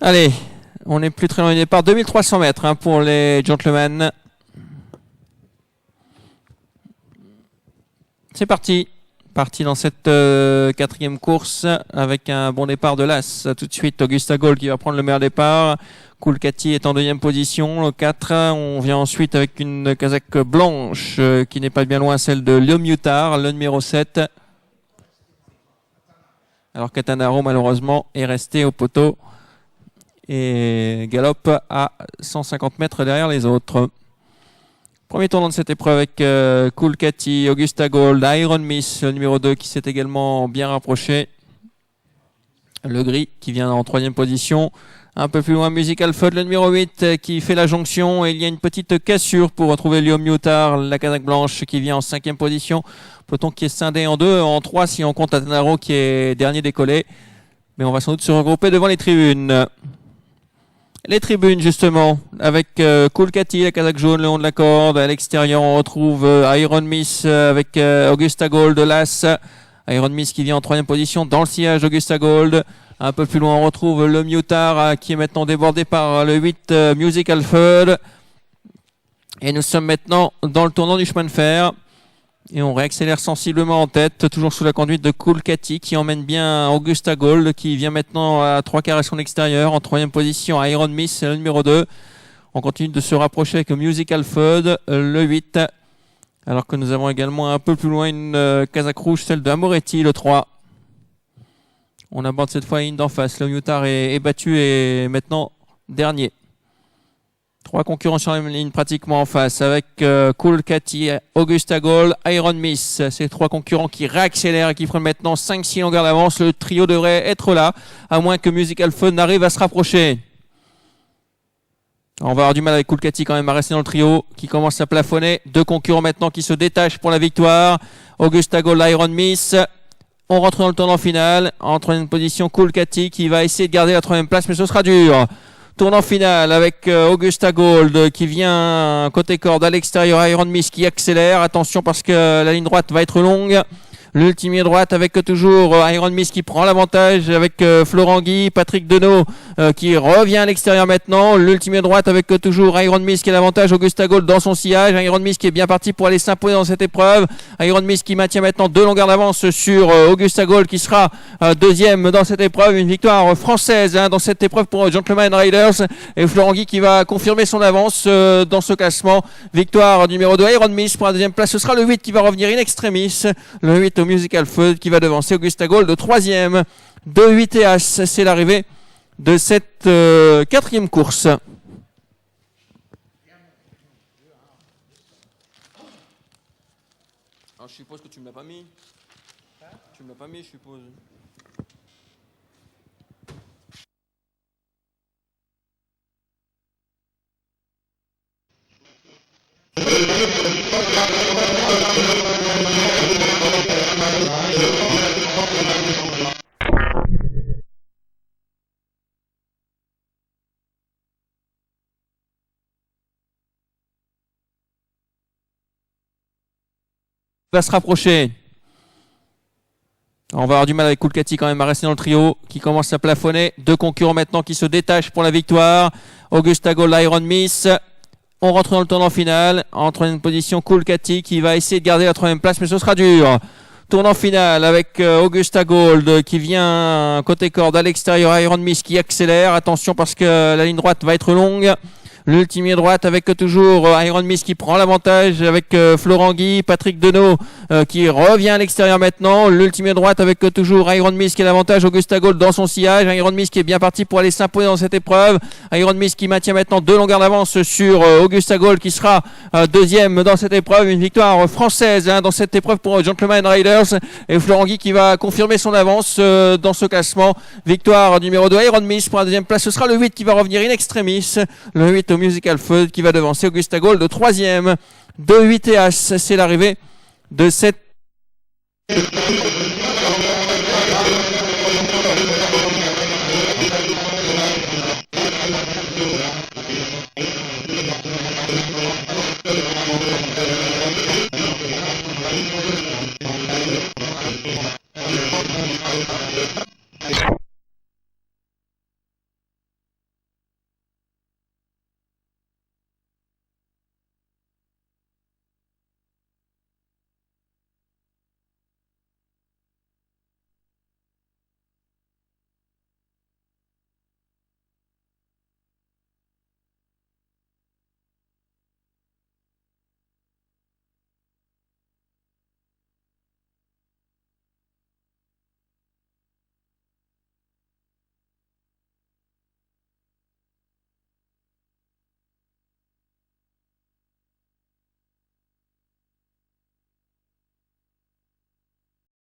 Allez, on n'est plus très loin du départ. 2300 mètres pour les gentlemen. C'est parti. Parti dans cette quatrième course avec un bon départ de l'As. Tout de suite, Augusta Gold qui va prendre le meilleur départ. Cool Cathy est en deuxième position. Le 4, on vient ensuite avec une casaque blanche qui n'est pas bien loin, celle de Leo Mutar, le numéro 7. Alors Catanaro, malheureusement, est resté au poteau et galope à 150 mètres derrière les autres. Premier tournant de cette épreuve avec Cool Cathy, Augusta Gold, Iron Miss, le numéro 2 qui s'est également bien rapproché. Le gris qui vient en troisième position. Un peu plus loin, Musical Fud, le numéro 8 qui fait la jonction. Et il y a une petite cassure pour retrouver Leo Mutar, la casaque blanche qui vient en cinquième position. Peloton qui est scindé en deux, en trois si on compte Atanaro qui est dernier décollé. Mais on va sans doute se regrouper devant les tribunes. Les tribunes justement, avec Cool Cathy, la casaque jaune, le long de la corde. À l'extérieur, on retrouve Iron Miss avec Augusta Gold, l'As. Iron Miss qui vient en troisième position dans le sillage d'Augusta Gold. Un peu plus loin, on retrouve le Mutar qui est maintenant débordé par le 8 Musical Fud. Et nous sommes maintenant dans le tournant du chemin de fer. Et on réaccélère sensiblement en tête, toujours sous la conduite de Cool Cathy qui emmène bien Augusta Gold qui vient maintenant à 3/4 à son extérieur. En troisième position, Iron Miss, le numéro 2. On continue de se rapprocher avec Musical Fud, le 8. Alors que nous avons également un peu plus loin une casaque rouge, celle de Amoretti, le 3. On aborde cette fois une d'en face. Le Mutar est battu et maintenant dernier. Trois concurrents sur la même ligne pratiquement en face avec Cool Cathy, Augusta Gold, Iron Miss. Ces trois concurrents qui réaccélèrent et qui prennent maintenant 5-6 longueurs d'avance. Le trio devrait être là, à moins que Musical Fun n'arrive à se rapprocher. On va avoir du mal avec Cool Cathy quand même à rester dans le trio qui commence à plafonner. Deux concurrents maintenant qui se détachent pour la victoire. Augusta Gold, Iron Miss. On rentre dans le tournant final. En troisième position, Cool Cathy qui va essayer de garder la troisième place, mais ce sera dur. Tournant final avec Augusta Gold qui vient côté corde à l'extérieur. Iron Miss qui accélère. Attention parce que la ligne droite va être longue. L'ultime droite avec toujours Iron Miss qui prend l'avantage avec Florent Guy, Patrick Denot qui revient à l'extérieur maintenant. L'ultime droite avec toujours Iron Miss qui a l'avantage, Augusta Gold dans son sillage. Iron Miss qui est bien parti pour aller s'imposer dans cette épreuve. Iron Miss qui maintient maintenant 2 longueurs d'avance sur Augusta Gold qui sera deuxième dans cette épreuve. Une victoire française dans cette épreuve pour Gentleman Riders. Et Florent Guy qui va confirmer son avance dans ce classement. Victoire numéro 2 Iron Miss pour la deuxième place. Ce sera le 8 qui va revenir in extremis. Le 8 au Musical Fud qui va devancer Augusta Gold, troisième. 2-8 et As, c'est l'arrivée de cette quatrième course. Alors, je suppose que tu ne me l'as pas mis. Tu ne me l'as pas mis, je suppose. Va se rapprocher. On va avoir du mal avec Cool Cathy quand même à rester dans le trio qui commence à plafonner. Deux concurrents maintenant qui se détachent pour la victoire. Augusta Gold, Iron Miss. On rentre dans le tournant final. En troisième position, Cool Cathy qui va essayer de garder la troisième place, mais ce sera dur. Tournant final avec Augusta Gold qui vient côté corde à l'extérieur. Iron Miss qui accélère. Attention parce que la ligne droite va être longue. L'ultime droite avec toujours Iron Miss qui prend l'avantage avec Florent Guy, Patrick Denot qui revient à l'extérieur maintenant. L'ultime droite avec toujours Iron Miss qui a l'avantage, Augusta Gold dans son sillage. Iron Miss qui est bien parti pour aller s'imposer dans cette épreuve. Iron Miss qui maintient maintenant 2 longueurs d'avance sur Augusta Gold qui sera deuxième dans cette épreuve. Une victoire française dans cette épreuve pour Gentleman Riders. Et Florent Guy qui va confirmer son avance dans ce classement. Victoire numéro 2 Iron Miss pour la deuxième place. Ce sera le 8 qui va revenir in extremis. Le 8 au Musical Fud qui va devancer Augusta Gold, troisième. 2-8 et As, c'est l'arrivée de cette